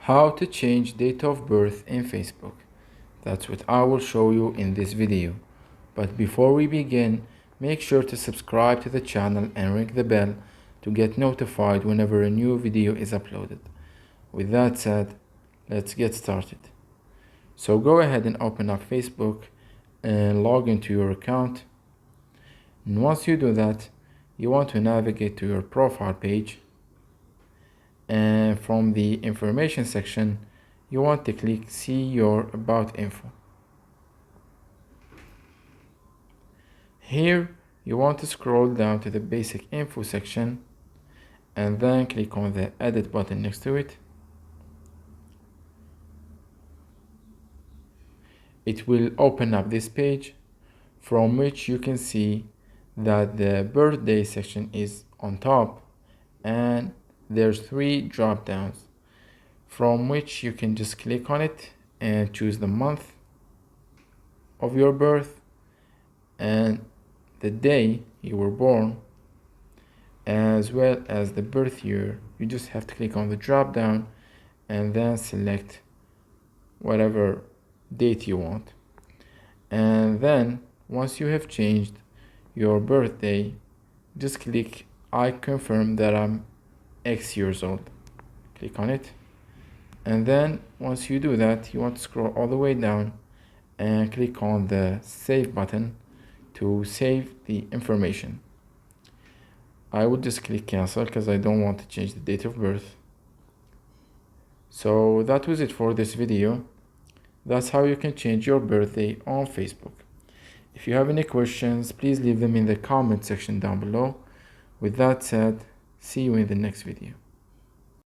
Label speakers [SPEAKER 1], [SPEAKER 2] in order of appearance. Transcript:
[SPEAKER 1] How to change date of birth in Facebook. That's what I will show you in this video. But before we begin, make sure to subscribe to the channel and ring the bell to get notified whenever a new video is uploaded. With that said, let's get started. So go ahead and open up Facebook and log into your account. And once you do that, you want to navigate to your profile page. And from the information section, you want to click see your about info. Here you want to scroll down to the basic info section and then click on the edit button next to it. It will open up this page from which you can see that the birthday section is on top and there's 3 drop downs from which you can just click on it and choose the month of your birth and the day you were born, as well as the birth year. You just have to click on the drop down and then select whatever date you want. And then once you have changed your birthday, just click I confirm that I'm X years old. Click on it. And then once you do that, you want to scroll all the way down and click on the save button to save the information. I would just click cancel because I don't want to change the date of birth. So that was it for this video. That's how you can change your birthday on Facebook. If you have any questions, please leave them in the comment section down below. With that said, see you in the next video.